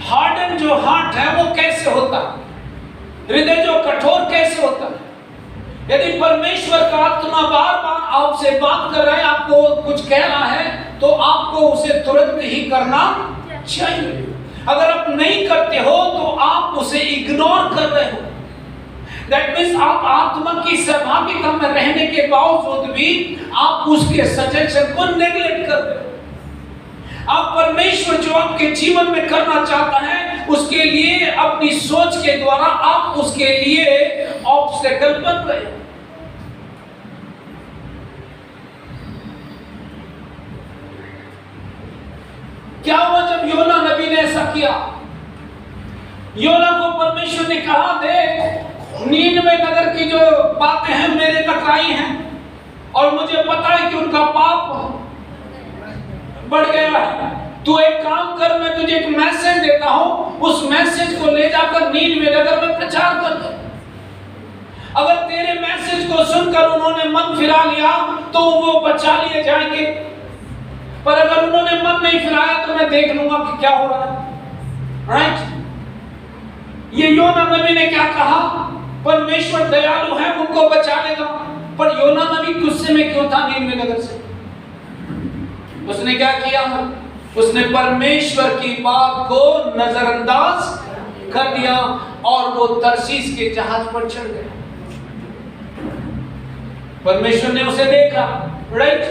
Harden जो heart है वो कैसे होता है, हृदय जो कठोर कैसे होता है। यदि परमेश्वर का आत्मा बार बार आपसे बात कर रहा है, आपको कुछ कह रहा है, तो आपको उसे तुरंत ही करना चाहिए। अगर आप नहीं करते हो तो आप उसे इग्नोर कर रहे हो। That means आप आत्मा की सहभागिता में रहने के बावजूद भी आप उसके सजेशन को नेगलेक्ट कर रहे हो। आप परमेश्वर जो आपके जीवन में करना चाहता है, उसके लिए अपनी सोच के द्वारा आप उसके लिए ऑब्स्टेकल बन रहे हो। क्या हुआ जब योना नबी ने ऐसा किया? योना को परमेश्वर ने कहा, देख नीनवे नगर की जो बातें हैं मेरे तक आई हैं और मुझे पता है कि उनका पाप बढ़ गया है। तू एक काम कर, मैं तुझे एक मैसेज देता हूं, उस मैसेज को ले जाकर नीनवे नगर में प्रचार कर दे। अगर तेरे मैसेज को सुनकर उन्होंने मन फिरा लिया तो वो बचा लिए जाएंगे, पर अगर उन्होंने मन नहीं फिराया तो मैं देख लूंगा कि क्या हो रहा है। राइट? ये योना नबी ने क्या कहा? परमेश्वर दयालु है, उनको बचा लेगा। पर योना नबी गुस्से में क्यों था नीनवे नगर से? उसने क्या किया? उसने परमेश्वर की बात को नजरअंदाज कर दिया और वो तरसीस के जहाज पर चढ़ गया। परमेश्वर ने उसे देखा। राइट?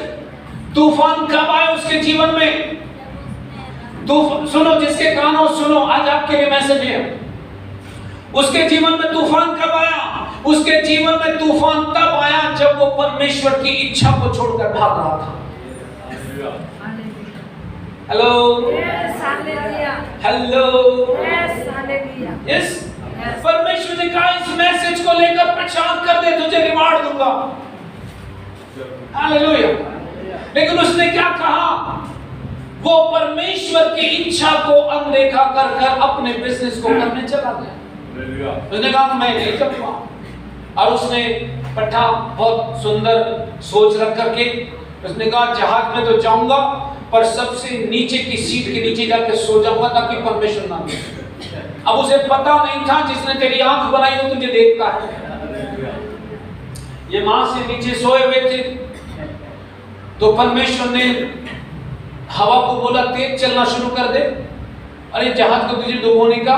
तूफान कब आए उसके जीवन में? सुनो, जिसके कानों सुनो, आज आपके लिए मैसेज है। उसके जीवन में तूफान कब आया? उसके जीवन में तूफान तब आया जब वो परमेश्वर की इच्छा को छोड़कर भाग रहा था। Hello, hello, yes. परमेश्वर ने कहा इस मैसेज को लेकर प्रचार कर दे, तुझे रिवार्ड दूंगा। हालेलुया। लेकिन उसने क्या कहा? वो परमेश्वर की इच्छा को अनदेखा कर कर अपने बिजनेस को करने चला गया। उसने कहा मैं नहीं करूंगा, और उसने पट्टा बहुत सुंदर सोच रख करके उसने कहा जहाज में तो जाऊंगा, पर सबसे नीचे की सीट के नीचे जाकर सो जाऊंगा ताकि परमेश्वर ना देखे। अब उसे पता नहीं था जिसने तेरी आंख बनाई हो तुझे देखता है। ये मां से नीचे सोए हुए थे, तो परमेश्वर ने हवा को बोला तेज चलना शुरू कर दे। अरे जहाज को तुझे डुबोने का,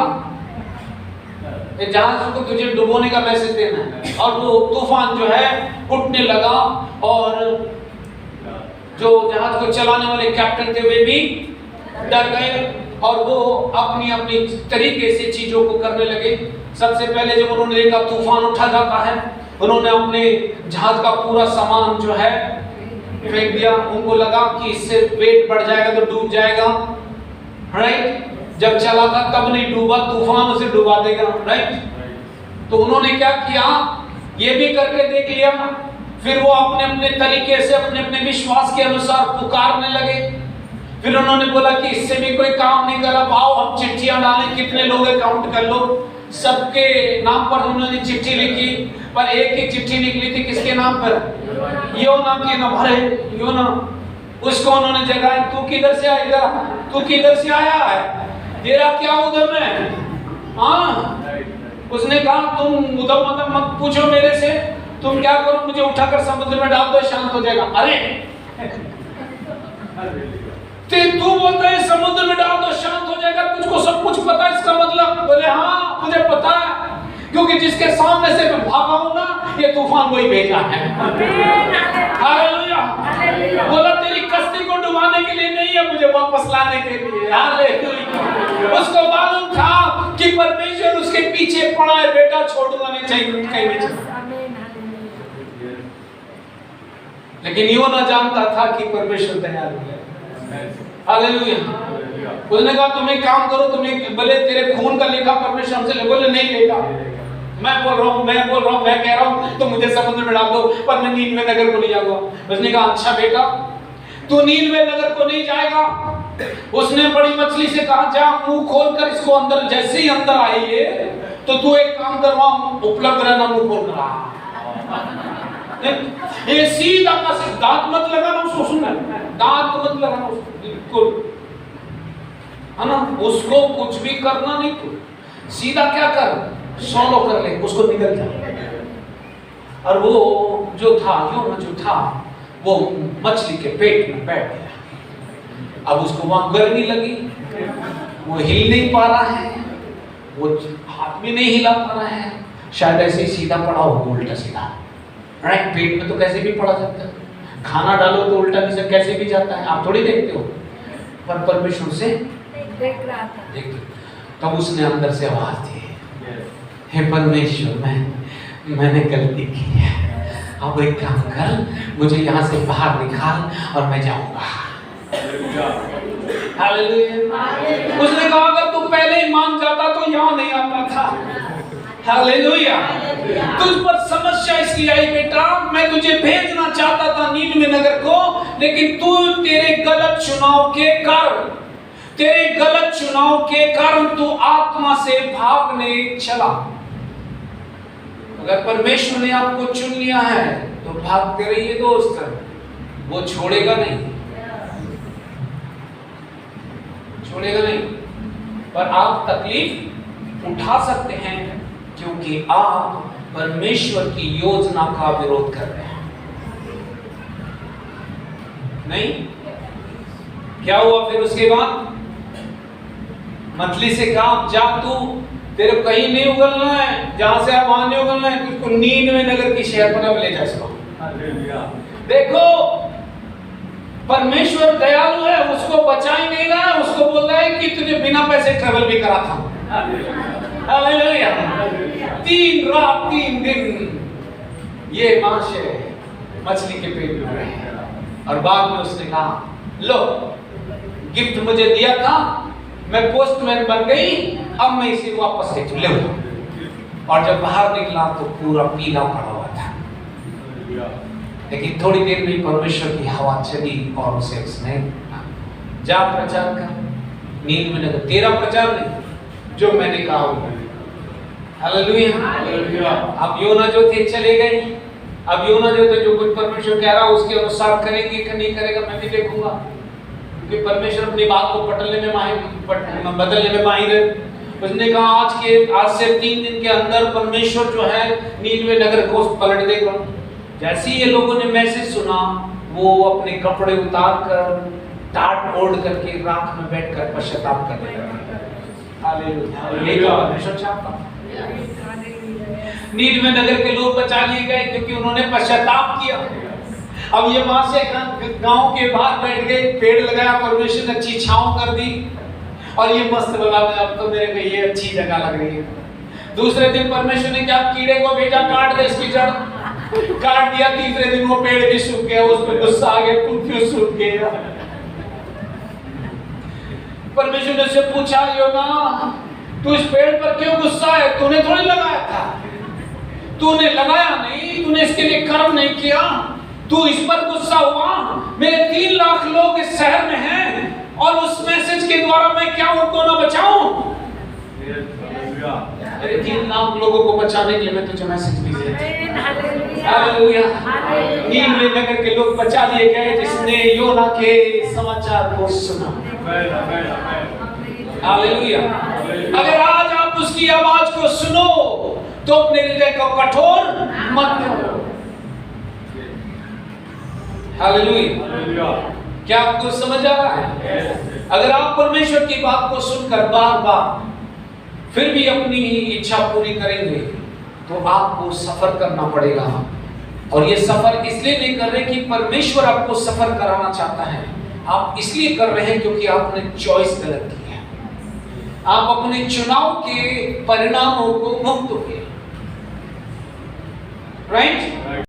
जहाज को तुझे डुबोने का मैसेज देना है। और वो तूफान जो है उठने लगा, और जो जहाज को चलाने वाले कैप्टन थे वे भी डर गए, और वो अपनी अपनी तरीके से चीजों को करने लगे। सबसे पहले जब उन्होंने देखा तूफान उठा जाता है, उन्होंने अपने जहाज का पूरा सामान जो है फेंक दिया। उनको लगा कि इससे वेट बढ़ जाएगा तो डूब जाएगा। राइट? जब चला था तब नहीं डूबा, तूफान उसे डुबा देगा। राइट? तो उन्होंने क्या किया? ये भी करके देख लिया। फिर वो अपने अपने तरीके से अपने अपने विश्वास के अनुसार पुकारने लगे। फिर उन्होंने बोला कि इससे भी कोई काम नहीं कर रहा, आओ हम चिट्ठियां डालें, कितने लोग हैं काउंट कर लो। सबके नाम पर उन्होंने चिट्ठी लिखी, पर एक ही चिट्ठी निकली थी किसके नाम पर? योना के नाम। अरे योना, उसको उन्होंने जगाया, तू किधर से आएगा? तू किधर से आया है? तेरा क्या उधम है? हाँ, उसने कहा तुम उधम मत पूछो मेरे से, तुम क्या करो, मुझे उठाकर समुद्र में डाल दो, शांत हो जाएगा। अरे तू बोलता है समुद्र में डाल दो शांत हो जाएगा, तुझको सब कुछ पता है इसका मतलब? बोले हाँ मुझे पता है, क्योंकि जिसके सामने से मैं भागा हूं ना, ये तूफान वही भेजा है। हालेलुया। बोला तेरी कश्ती को डुबाने के लिए नहीं है, मुझे वापस लाने के लिए। हालेलुया। उसको मालूम था कि परमेश्वर उसके पीछे पड़ा है, बेटा छोड़ना नहीं चाहिए, कहीं नहीं चाहिए। लेकिन योना जानता था कि परमेश्वर दयालु है। हालेलुया। उसने कहा तुम एक काम करो, तुम्हें बोले तेरे खून का लेखा परमेश्वर हमसे ले। बोले नहीं लेगा, मैं बोल रहा हूँ, मैं कह रहा हूँ, तो मुझे समुद्र में डाल दो, पर मैं नीनवे नगर को नहीं जाऊंगा। उसने कहा अच्छा बेटा, तू नीनवे नगर को नहीं जाएगा। उसने बड़ी मछली से कहा जा मुंह खोलकर इसको अंदर, जैसे ही अंदर आई है तो तू एक काम कर, वहां उपलब्ध रहना, मुंह खोल रहा। ये सीधा का दांत मत लगाना उसको, सुनना, दांत मत लगाना उसको, बिल्कुल। है ना, उसको कुछ भी करना नहीं, तू सीधा क्या कर, सोलो कर ले, उसको निकल जा। और वो जो था, जो था वो मछली के पेट में बैठ गया। अब उसको वहां गर्मी लगी, वो हिल नहीं पा रहा है, वो हाथ भी नहीं हिला पा रहा है, शायद ऐसे ही सीधा पड़ा हो, उल्टा सीधा, राइट। पेट में तो कैसे भी पड़ा जाता है, खाना डालो तो उल्टा भी सब कैसे भी जाता है, आप थोड़ी देखते हो, पर परमेश्वर से देख रहा था। तब उसने अंदर से आवाज दी, हे परमेश्वर, मैंने गलती की है, अब एक काम कर, मुझे यहाँ से बाहर निकाल और मैं जाऊंगा। हालेलुया। उसने कहा अगर तू पहले ही मान जाता तो यहाँ नहीं आता था। हालेलुया। तुझ पर समस्या इसलिए आई बेटा, मैं तुझे भेजना चाहता था नीनवे नगर को, लेकिन तू तेरे गलत चुनाव के कारण तू आत्मा से भागने चला। अगर परमेश्वर ने आपको चुन लिया है तो भागते रहिए दोस्त, वो छोड़ेगा नहीं, पर आप तकलीफ उठा सकते हैं क्योंकि आप परमेश्वर की योजना का विरोध कर रहे हैं। नहीं, क्या हुआ फिर उसके बाद? मछली से कहा, जा तू, तेरे कहीं नहीं उगलना है, जहां से आप वहां नहीं उगलना है, तुझको नीनवे नगर की शहर पर ले जा इसको। देखो परमेश्वर दयालु है, उसको बचा ही नहीं रहा है, उसको बोल रहा है कि तुझे बिना पैसे ट्रेवल भी करा था। हालेलुया। 3 रात 3 दिन ये माशे मछली के पेट में रहे, और बाद में उसने कहा, लो गिफ्ट मुझे दिया था, मैं पोस्टमैन बन गई, अब मैं इसे वापस ले चलूं। और जब बाहर निकला तो पूरा पीला पड़ा हुआ था, लेकिन थोड़ी देर में परमेश्वर की हवा चली और उसे उसने जा प्रचार कर नीनवे नगर, तेरा प्रचार नहीं, जो मैंने कहा वो। हालेलुया। अब योना जो थे चले गए, अब योना जो थे, जो कुछ परमेश्वर कह रहा उसके अनुसार करेंगे कि नहीं करेगा मैं भी देखूंगा, क्योंकि परमेश्वर अपनी बात को बदलने में माहिर है। उसने कहा आज से 3 दिन के अंदर परमेश्वर जो है नीनवे नगर को पलट देगा। जैसे ये लोगों ने मैसेज सुना, वो अपने कपड़े उतार कर टाट ओढ़ करके रात में बैठकर पश्चाताप करने लगे। हालेलुया। परमेश्वर चाहता नीनवे नगर के लोग बचा लिए गए क्योंकि उन्होंने पश्चाताप किया। अब ये वहां से गांव के बाहर बैठ गए, पेड़ लगाया, परमेश्वर ने अच्छी छांव कर दी, और ये मस्त बोला अब तो मेरे को ये अच्छी जगह लग रही है। दूसरे दिन परमेश्वर ने क्या, कीड़े को भेजा, काट दे इसकी जड़, काट दिया। तीसरे दिन वो पेड़ भी सूख गया, उस पर गुस्सा आ गया, तू क्यों सूख गया? परमेश्वर ने उससे पूछा, योना तू इस पेड़ पर क्यों गुस्सा है? तूने थोड़ी लगाया था, तूने लगाया नहीं, तूने इसके लिए कर्म नहीं किया, तू इस पर गुस्सा हुआ। मेरे 3 लाख लोग इस शहर में हैं, और उस मैसेज के द्वारा मैं क्या उनको ना बचाऊं? मेरे 3 लाख लोगों को बचाने के लिए मैं तुझे मैसेज भेज दिया। हालेलुया। नीनवे नगर के लोग बचा लिए गए जिसने योना के समाचार को सुना। हालेलुया। अगर आज आप उसकी आवाज को सुनो तो अपने हृदय को कठोर मत करो। हालेलुया। क्या आपको समझ आ रहा है? अगर आप परमेश्वर की बात को सुनकर बार-बार फिर भी अपनी इच्छा पूरी करेंगे तो आपको सफर करना पड़ेगा। और ये सफर इसलिए नहीं कर रहे कि परमेश्वर आपको सफर कराना चाहता है, आप इसलिए कर रहे हैं क्योंकि आपने चॉइस गलत की है। आप अपने चुनाव के परिणामों को भुगतोगे, राइट?